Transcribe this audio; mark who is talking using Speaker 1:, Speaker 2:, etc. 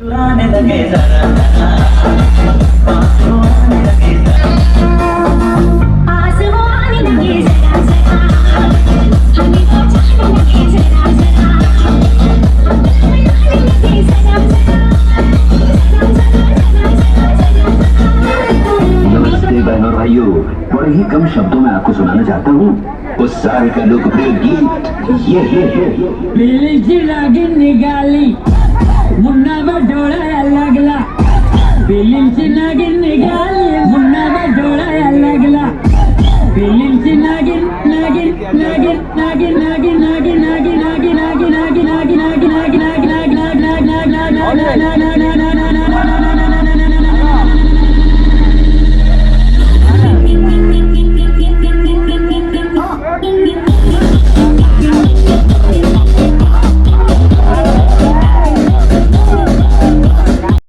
Speaker 1: आने लगे जरा जरा, आंसू आने लगे जरा,
Speaker 2: आंसू आने लगे जरा जरा, हमें तो जाने लगे जरा जरा, आने लगे जरा जरा,
Speaker 3: नमस्ते बहनों और भाइयों, बड़े ही कम शब्दों में आपको सुनाना चाहता हूँ उस साल का लोकप्रिय गीत ये
Speaker 4: बिलीची नागिन निघाली मुन्नावर डोळाया लागला बिलीची नागिन निघाली मुन्नावर डोळाया लागला बिलीची नागिन नागिन नागिन नागिन नागिन नागिन नागिन नागिन नागिन नागिन नागिन नागिन नागिन नागिन नागिन नागिन नागिन नागिन नागिन